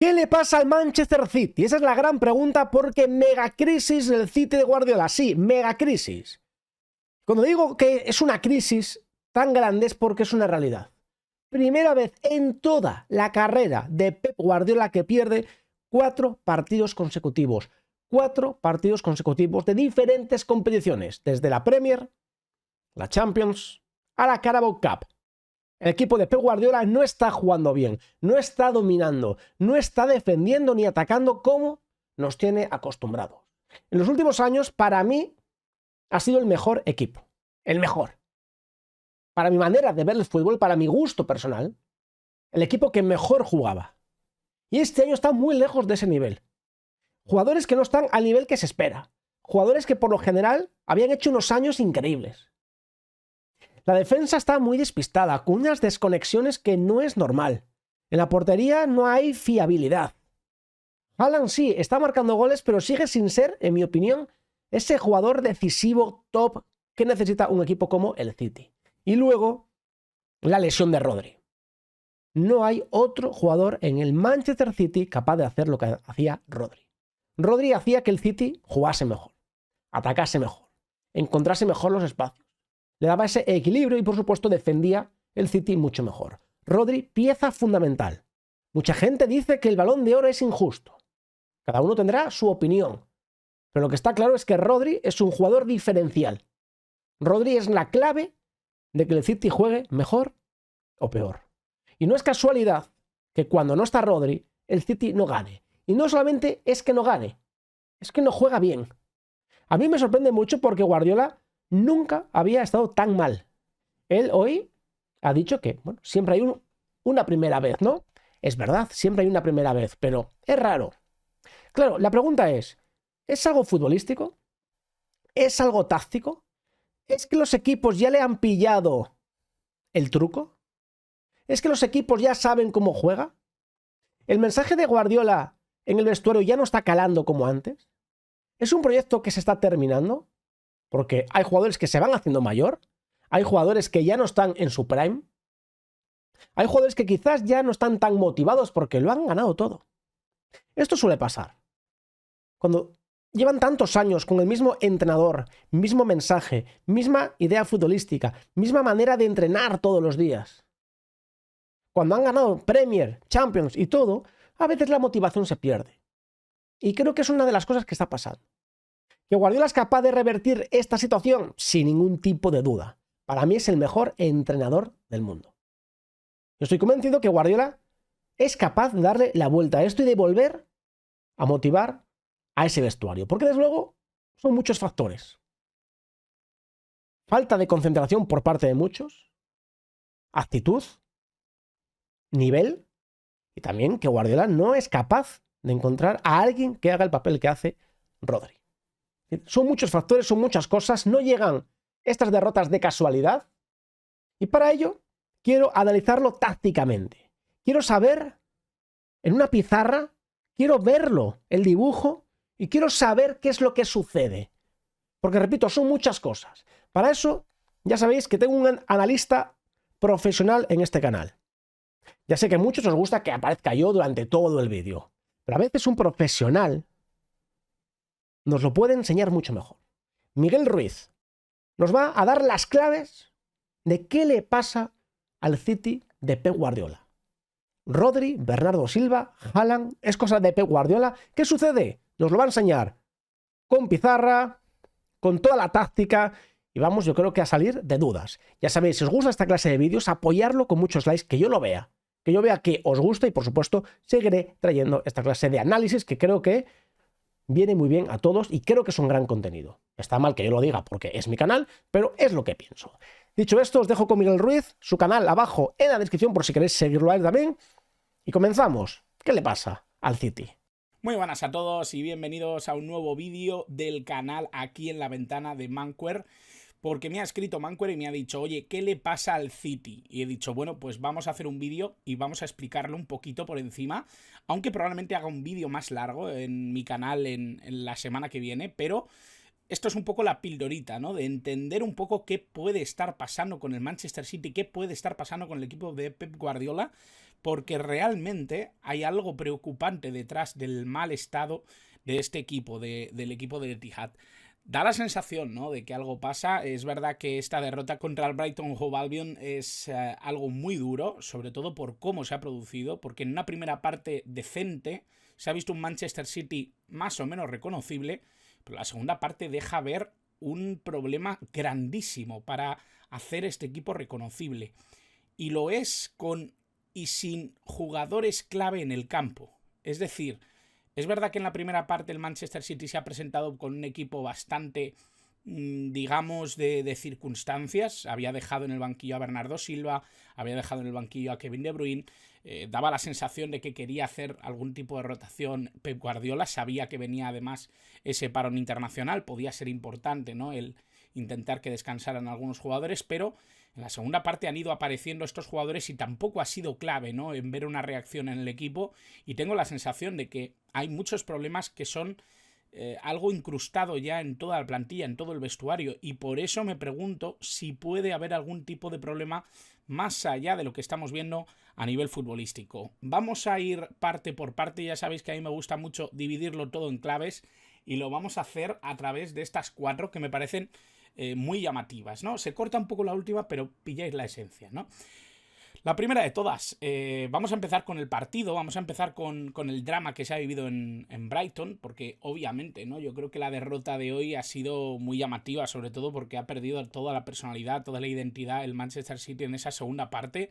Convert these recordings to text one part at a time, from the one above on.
¿Qué le pasa al Manchester City? Esa es la gran pregunta porque mega crisis del City de Guardiola. Sí, mega crisis. Cuando digo que es una crisis tan grande es porque es una realidad. Primera vez en toda la carrera de Pep Guardiola que pierde 4 partidos consecutivos. 4 partidos consecutivos de diferentes competiciones, desde la Premier, la Champions, a la Carabao Cup. El equipo de Pep Guardiola no está jugando bien, no está dominando, no está defendiendo ni atacando como nos tiene acostumbrados. En los últimos años, para mí, ha sido el mejor equipo. El mejor. Para mi manera de ver el fútbol, para mi gusto personal, el equipo que mejor jugaba. Y este año está muy lejos de ese nivel. Jugadores que no están al nivel que se espera. Jugadores que por lo general habían hecho unos años increíbles. La defensa está muy despistada, con unas desconexiones que no es normal. En la portería no hay fiabilidad. Haaland sí, está marcando goles, pero sigue sin ser, en mi opinión, ese jugador decisivo top que necesita un equipo como el City. Y luego, la lesión de Rodri. No hay otro jugador en el Manchester City capaz de hacer lo que hacía Rodri. Rodri hacía que el City jugase mejor, atacase mejor, encontrase mejor los espacios. Le daba ese equilibrio y, por supuesto, defendía el City mucho mejor. Rodri, pieza fundamental. Mucha gente dice que el Balón de Oro es injusto. Cada uno tendrá su opinión. Pero lo que está claro es que Rodri es un jugador diferencial. Rodri es la clave de que el City juegue mejor o peor. Y no es casualidad que cuando no está Rodri, el City no gane. Y no solamente es que no gane, es que no juega bien. A mí me sorprende mucho porque Guardiola nunca había estado tan mal. Él hoy ha dicho que, bueno, siempre hay una primera vez, ¿no? Es verdad, siempre hay una primera vez, pero es raro. Claro, la pregunta ¿es algo futbolístico? ¿Es algo táctico? ¿Es que los equipos ya le han pillado el truco? ¿Es que los equipos ya saben cómo juega? ¿El mensaje de Guardiola en el vestuario ya no está calando como antes? ¿Es un proyecto que se está terminando? Porque hay jugadores que se van haciendo mayor, hay jugadores que ya no están en su prime, hay jugadores que quizás ya no están tan motivados porque lo han ganado todo. Esto suele pasar. Cuando llevan tantos años con el mismo entrenador, mismo mensaje, misma idea futbolística, misma manera de entrenar todos los días. Cuando han ganado Premier, Champions y todo, a veces la motivación se pierde. Y creo que es una de las cosas que está pasando. ¿Que Guardiola es capaz de revertir esta situación? Sin ningún tipo de duda. Para mí es el mejor entrenador del mundo. Yo estoy convencido que Guardiola es capaz de darle la vuelta a esto y de volver a motivar a ese vestuario. Porque desde luego son muchos factores. Falta de concentración por parte de muchos, actitud, nivel, y también que Guardiola no es capaz de encontrar a alguien que haga el papel que hace Rodri. Son muchos factores, son muchas cosas, no llegan estas derrotas de casualidad, y para ello quiero analizarlo tácticamente. Quiero saber en una pizarra, quiero verlo, el dibujo, y quiero saber qué es lo que sucede. Porque repito, son muchas cosas. Para eso, ya sabéis que tengo un analista profesional en este canal. Ya sé que a muchos os gusta que aparezca yo durante todo el vídeo, pero a veces un profesional nos lo puede enseñar mucho mejor. Miguel Ruiz nos va a dar las claves de qué le pasa al City de Pep Guardiola. Rodri, Bernardo Silva, Haaland, ¿es cosa de Pep Guardiola? ¿Qué sucede? Nos lo va a enseñar con pizarra, con toda la táctica, y vamos, yo creo que a salir de dudas. Ya sabéis, si os gusta esta clase de vídeos, apoyarlo con muchos likes, que yo lo vea. Que yo vea que os gusta y, por supuesto, seguiré trayendo esta clase de análisis que creo que viene muy bien a todos y creo que es un gran contenido. Está mal que yo lo diga porque es mi canal, pero es lo que pienso. Dicho esto, os dejo con Miguel Ruiz, su canal abajo en la descripción por si queréis seguirlo a él también. Y comenzamos. ¿Qué le pasa al City? Muy buenas a todos y bienvenidos a un nuevo vídeo del canal aquí en la ventana de Manquer. Porque me ha escrito Manquer y me ha dicho, oye, ¿qué le pasa al City? Y he dicho, bueno, pues vamos a hacer un vídeo y vamos a explicarlo un poquito por encima. Aunque probablemente haga un vídeo más largo en mi canal en la semana que viene, pero esto es un poco la pildorita, ¿no? De entender un poco qué puede estar pasando con el Manchester City, qué puede estar pasando con el equipo de Pep Guardiola, porque realmente hay algo preocupante detrás del mal estado de este equipo, del equipo del Etihad. Da la sensación, ¿no?, de que algo pasa. Es verdad que esta derrota contra el Brighton Hove Albion es algo muy duro, sobre todo por cómo se ha producido, porque en una primera parte decente se ha visto un Manchester City más o menos reconocible, pero la segunda parte deja ver un problema grandísimo para hacer este equipo reconocible. Y lo es con y sin jugadores clave en el campo. Es decir, es verdad que en la primera parte el Manchester City se ha presentado con un equipo bastante, digamos, de circunstancias. Había dejado en el banquillo a Bernardo Silva, había dejado en el banquillo a Kevin De Bruyne. Daba la sensación de que quería hacer algún tipo de rotación Pep Guardiola. Sabía que venía además ese parón internacional. Podía ser importante, ¿no?, el intentar que descansaran algunos jugadores, pero en la segunda parte han ido apareciendo estos jugadores y tampoco ha sido clave, ¿no?, en ver una reacción en el equipo, y tengo la sensación de que hay muchos problemas que son algo incrustado ya en toda la plantilla, en todo el vestuario, y por eso me pregunto si puede haber algún tipo de problema más allá de lo que estamos viendo a nivel futbolístico. Vamos a ir parte por parte. Ya sabéis que a mí me gusta mucho dividirlo todo en claves, y lo vamos a hacer a través de estas 4 que me parecen muy llamativas, ¿no? Se corta un poco la última, pero pilláis la esencia, ¿no? La primera de todas, vamos a empezar con el partido, vamos a empezar con el drama que se ha vivido en Brighton, porque obviamente, ¿no?, yo creo que la derrota de hoy ha sido muy llamativa, sobre todo porque ha perdido toda la personalidad, toda la identidad el Manchester City en esa segunda parte.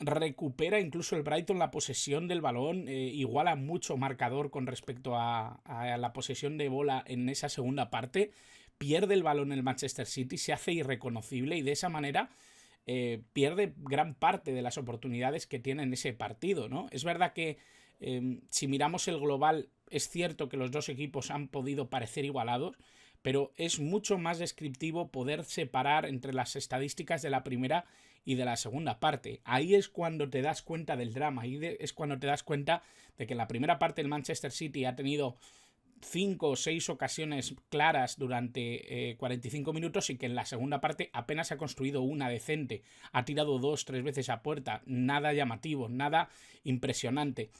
Recupera incluso el Brighton la posesión del balón, iguala mucho marcador con respecto a la posesión de bola en esa segunda parte. Pierde el balón el Manchester City, se hace irreconocible, y de esa manera pierde gran parte de las oportunidades que tiene en ese partido, ¿no? Es verdad que si miramos el global, es cierto que los dos equipos han podido parecer igualados, pero es mucho más descriptivo poder separar entre las estadísticas de la primera y de la segunda parte. Ahí es cuando te das cuenta del drama, es cuando te das cuenta de que en la primera parte el Manchester City ha tenido 5 o 6 ocasiones claras durante 45 minutos, y que en la segunda parte apenas ha construido una decente, ha tirado 2-3 veces a puerta, nada llamativo, nada impresionante.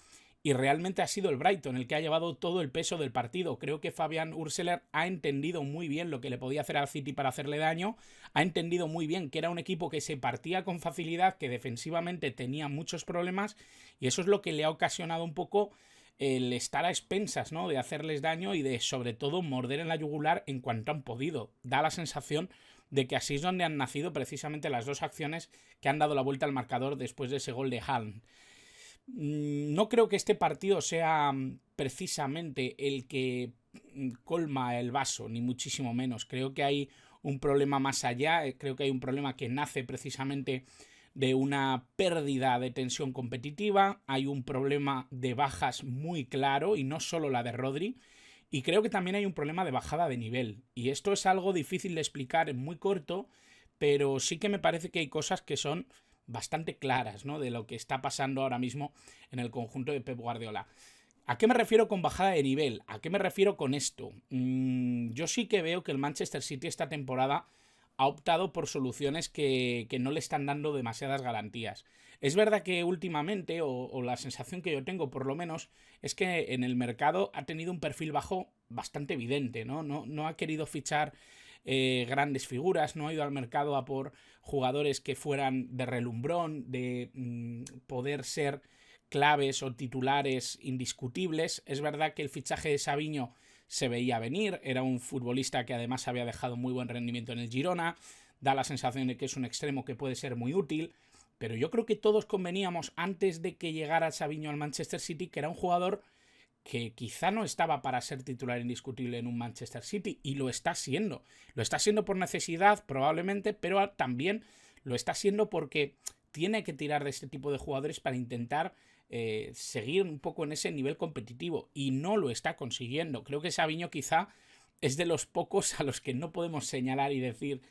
Y realmente ha sido el Brighton el que ha llevado todo el peso del partido. Creo que Fabian Hürzeler ha entendido muy bien lo que le podía hacer al City para hacerle daño, ha entendido muy bien que era un equipo que se partía con facilidad, que defensivamente tenía muchos problemas, y eso es lo que le ha ocasionado un poco el estar a expensas, ¿no?, de hacerles daño y de, sobre todo, morder en la yugular en cuanto han podido. Da la sensación de que así es donde han nacido precisamente las 2 acciones que han dado la vuelta al marcador después de ese gol de Haaland. No creo que este partido sea precisamente el que colma el vaso, ni muchísimo menos. Creo que hay un problema más allá, creo que hay un problema que nace precisamente de una pérdida de tensión competitiva, hay un problema de bajas muy claro, y no solo la de Rodri, y creo que también hay un problema de bajada de nivel, y esto es algo difícil de explicar en muy corto, pero sí que me parece que hay cosas que son bastante claras, ¿no?, de lo que está pasando ahora mismo en el conjunto de Pep Guardiola. ¿A qué me refiero con bajada de nivel? ¿A qué me refiero con esto? Yo sí que veo que el Manchester City esta temporada ha optado por soluciones que no le están dando demasiadas garantías. Es verdad que últimamente, o la sensación que yo tengo por lo menos, es que en el mercado ha tenido un perfil bajo bastante evidente, ¿no? No ha querido fichar grandes figuras, no ha ido al mercado a por jugadores que fueran de relumbrón, de poder ser claves o titulares indiscutibles. Es verdad que el fichaje de Savinho se veía venir, era un futbolista que además había dejado muy buen rendimiento en el Girona, da la sensación de que es un extremo que puede ser muy útil, pero yo creo que todos conveníamos antes de que llegara Savinho al Manchester City que era un jugador que quizá no estaba para ser titular indiscutible en un Manchester City, y lo está siendo por necesidad probablemente, pero también lo está siendo porque tiene que tirar de este tipo de jugadores para intentar seguir un poco en ese nivel competitivo, y no lo está consiguiendo. Creo que Savinho quizá es de los pocos a los que no podemos señalar y decir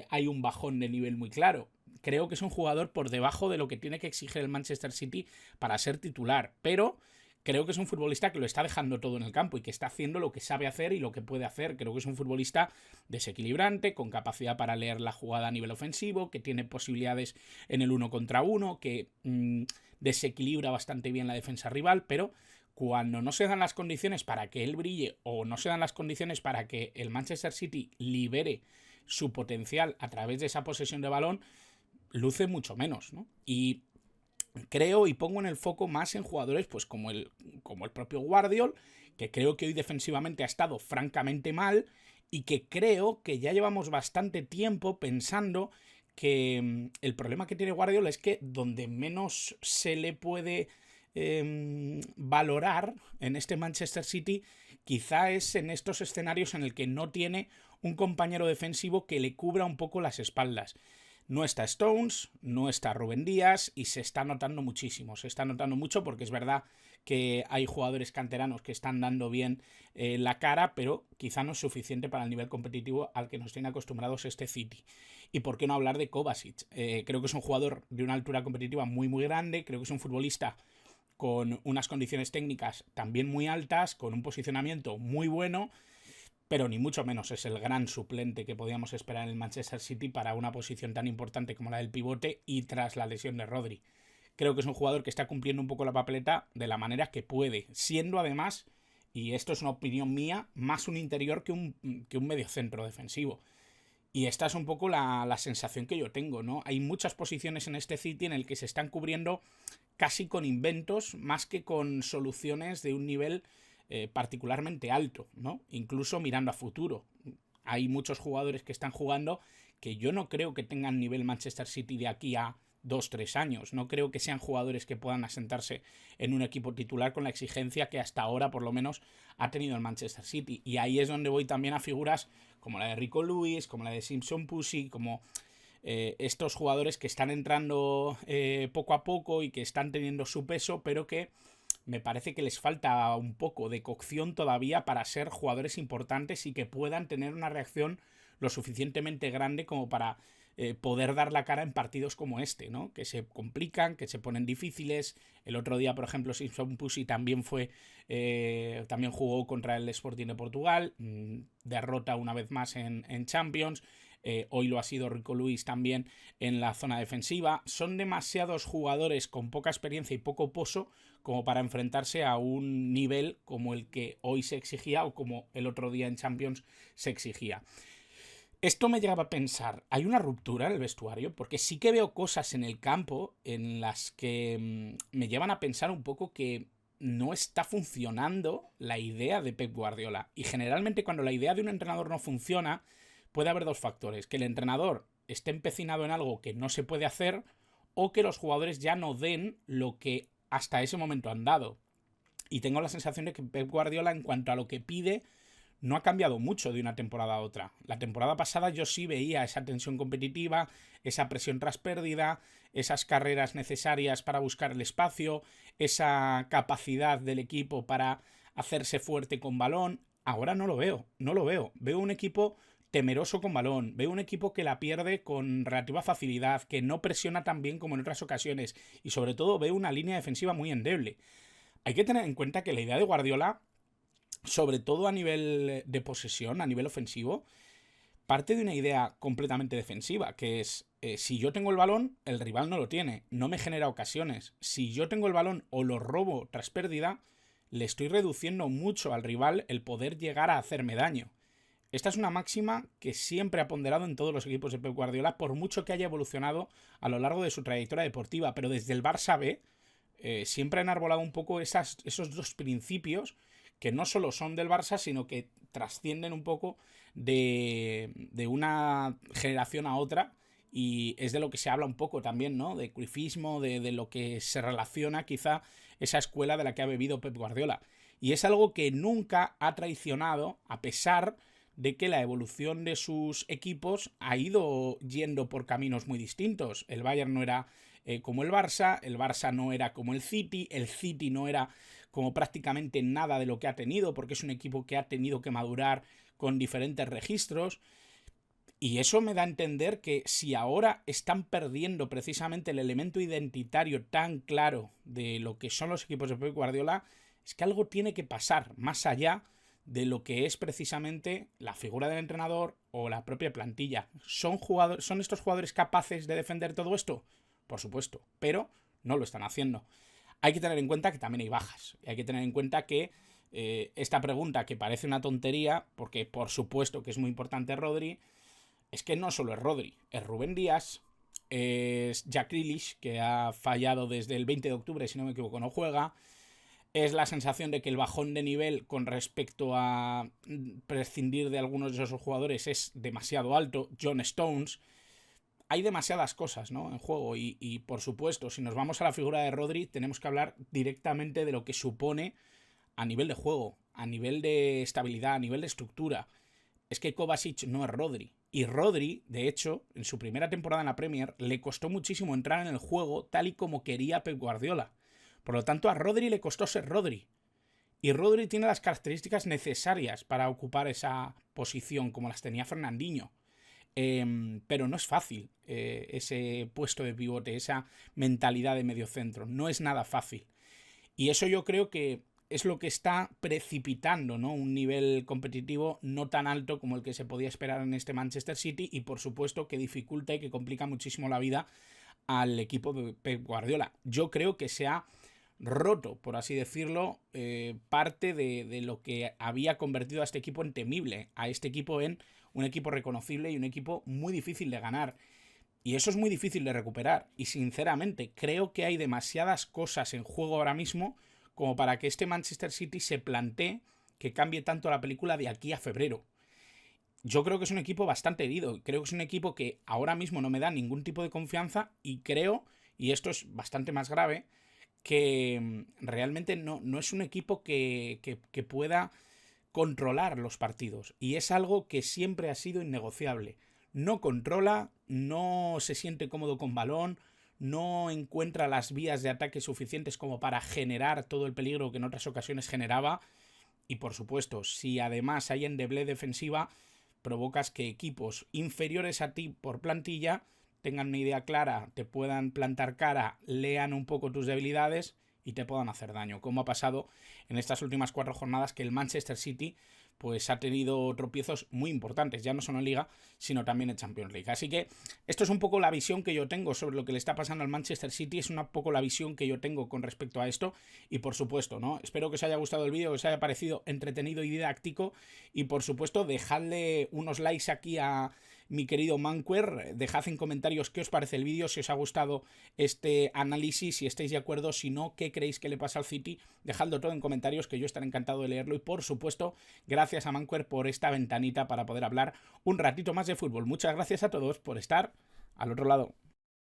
hay un bajón de nivel muy claro. Creo que es un jugador por debajo de lo que tiene que exigir el Manchester City para ser titular, pero creo que es un futbolista que lo está dejando todo en el campo y que está haciendo lo que sabe hacer y lo que puede hacer. Creo que es un futbolista desequilibrante, con capacidad para leer la jugada a nivel ofensivo, que tiene posibilidades en el 1 contra 1, que desequilibra bastante bien la defensa rival, pero cuando no se dan las condiciones para que él brille o no se dan las condiciones para que el Manchester City libere su potencial a través de esa posesión de balón, luce mucho menos, ¿no? Y creo y pongo en el foco más en jugadores pues como el propio Guardiola, que creo que hoy defensivamente ha estado francamente mal y que creo que ya llevamos bastante tiempo pensando que el problema que tiene Guardiola es que donde menos se le puede valorar en este Manchester City quizá es en estos escenarios en el que no tiene un compañero defensivo que le cubra un poco las espaldas. No está Stones, no está Rúben Díaz y se está notando muchísimo. Se está notando mucho porque es verdad que hay jugadores canteranos que están dando bien la cara, pero quizá no es suficiente para el nivel competitivo al que nos tiene acostumbrados este City. Y por qué no hablar de Kovacic. Creo que es un jugador de una altura competitiva muy muy grande, creo que es un futbolista con unas condiciones técnicas también muy altas, con un posicionamiento muy bueno, pero ni mucho menos es el gran suplente que podíamos esperar en el Manchester City para una posición tan importante como la del pivote y tras la lesión de Rodri. Creo que es un jugador que está cumpliendo un poco la papeleta de la manera que puede, siendo además, y esto es una opinión mía, más un interior que un mediocentro defensivo. Y esta es un poco la sensación que yo tengo, ¿no? Hay muchas posiciones en este City en el que se están cubriendo casi con inventos más que con soluciones de un nivel particularmente alto, ¿no? Incluso mirando a futuro. Hay muchos jugadores que están jugando que yo no creo que tengan nivel Manchester City de aquí a 2-3 años. No creo que sean jugadores que puedan asentarse en un equipo titular con la exigencia que hasta ahora por lo menos ha tenido el Manchester City. Y ahí es donde voy también a figuras como la de Rico Lewis, como la de Simpson Pussy, como estos jugadores que están entrando poco a poco y que están teniendo su peso, pero que me parece que les falta un poco de cocción todavía para ser jugadores importantes y que puedan tener una reacción lo suficientemente grande como para poder dar la cara en partidos como este, ¿no? Que se complican, que se ponen difíciles. El otro día, por ejemplo, Simpson Pussy también también jugó contra el Sporting de Portugal, derrota una vez más en Champions. Hoy lo ha sido Rico Lewis también en la zona defensiva. Son demasiados jugadores con poca experiencia y poco pozo como para enfrentarse a un nivel como el que hoy se exigía o como el otro día en Champions se exigía. Esto me lleva a pensar, ¿hay una ruptura en el vestuario? Porque sí que veo cosas en el campo en las que me llevan a pensar un poco que no está funcionando la idea de Pep Guardiola. Y generalmente cuando la idea de un entrenador no funciona, puede haber dos factores. Que el entrenador esté empecinado en algo que no se puede hacer o que los jugadores ya no den lo que hasta ese momento han dado. Y tengo la sensación de que Pep Guardiola, en cuanto a lo que pide, no ha cambiado mucho de una temporada a otra. La temporada pasada yo sí veía esa tensión competitiva, esa presión tras pérdida, esas carreras necesarias para buscar el espacio, esa capacidad del equipo para hacerse fuerte con balón. Ahora no lo veo. Veo un equipo temeroso con balón, veo un equipo que la pierde con relativa facilidad, que no presiona tan bien como en otras ocasiones y sobre todo veo una línea defensiva muy endeble. Hay que tener en cuenta que la idea de Guardiola, sobre todo a nivel de posesión, a nivel ofensivo, parte de una idea completamente defensiva, que es, si yo tengo el balón, el rival no lo tiene, no me genera ocasiones. Si yo tengo el balón o lo robo tras pérdida, le estoy reduciendo mucho al rival el poder llegar a hacerme daño. Esta es una máxima que siempre ha ponderado en todos los equipos de Pep Guardiola, por mucho que haya evolucionado a lo largo de su trayectoria deportiva, pero desde el Barça B siempre han enarbolado un poco esos dos principios que no solo son del Barça, sino que trascienden un poco de una generación a otra, y es de lo que se habla un poco también, ¿no? De cruyffismo, de lo que se relaciona quizá esa escuela de la que ha bebido Pep Guardiola. Y es algo que nunca ha traicionado, a pesar de que la evolución de sus equipos ha ido yendo por caminos muy distintos. El Bayern no era como el Barça no era como el City no era como prácticamente nada de lo que ha tenido, porque es un equipo que ha tenido que madurar con diferentes registros. Y eso me da a entender que si ahora están perdiendo precisamente el elemento identitario tan claro de lo que son los equipos de Pep Guardiola, es que algo tiene que pasar más allá de lo que es precisamente la figura del entrenador o la propia plantilla. ¿Son estos jugadores capaces de defender todo esto? Por supuesto, pero no lo están haciendo. Hay que tener en cuenta que también hay bajas. Y hay que tener en cuenta que esta pregunta, que parece una tontería, porque por supuesto que es muy importante Rodri, es que no solo es Rodri, es Rubén Díaz, es Jack Grealish, que ha fallado desde el 20 de octubre, si no me equivoco, no juega. Es la sensación de que el bajón de nivel con respecto a prescindir de algunos de esos jugadores es demasiado alto. John Stones. Hay demasiadas cosas, ¿no?, en juego. Y por supuesto, si nos vamos a la figura de Rodri, tenemos que hablar directamente de lo que supone a nivel de juego, a nivel de estabilidad, a nivel de estructura. Es que Kovacic no es Rodri. Y Rodri, de hecho, en su primera temporada en la Premier, le costó muchísimo entrar en el juego tal y como quería Pep Guardiola. Por lo tanto, a Rodri le costó ser Rodri. Y Rodri tiene las características necesarias para ocupar esa posición, como las tenía Fernandinho. Pero no es fácil ese puesto de pivote, esa mentalidad de mediocentro. No es nada fácil. Y eso yo creo que es lo que está precipitando, ¿no?, un nivel competitivo no tan alto como el que se podía esperar en este Manchester City, y por supuesto que dificulta y que complica muchísimo la vida al equipo de Pep Guardiola. Yo creo que se ha roto, por así decirlo, parte de lo que había convertido a este equipo en temible, a este equipo en un equipo reconocible y un equipo muy difícil de ganar. Y eso es muy difícil de recuperar. Y sinceramente, creo que hay demasiadas cosas en juego ahora mismo como para que este Manchester City se plantee que cambie tanto la película de aquí a febrero. Yo creo que es un equipo bastante herido. Creo que es un equipo que ahora mismo no me da ningún tipo de confianza, y creo, y esto es bastante más grave, que realmente no es un equipo que pueda controlar los partidos. Y es algo que siempre ha sido innegociable. No controla, no se siente cómodo con balón, no encuentra las vías de ataque suficientes como para generar todo el peligro que en otras ocasiones generaba. Y por supuesto, si además hay endeble defensiva, provocas que equipos inferiores a ti por plantilla tengan una idea clara, te puedan plantar cara, lean un poco tus debilidades y te puedan hacer daño, como ha pasado en estas últimas 4 jornadas, que el Manchester City pues ha tenido tropiezos muy importantes, ya no solo en Liga, sino también en Champions League. Así que esto es un poco la visión que yo tengo sobre lo que le está pasando al Manchester City, es un poco la visión que yo tengo con respecto a esto, y por supuesto, ¿no?, espero que os haya gustado el vídeo, que os haya parecido entretenido y didáctico, y por supuesto dejadle unos likes aquí a mi querido Manquer, dejad en comentarios qué os parece el vídeo, si os ha gustado este análisis, si estáis de acuerdo, si no, qué creéis que le pasa al City, dejadlo todo en comentarios, que yo estaré encantado de leerlo. Y por supuesto, gracias a Manquer por esta ventanita para poder hablar un ratito más de fútbol. Muchas gracias a todos por estar al otro lado.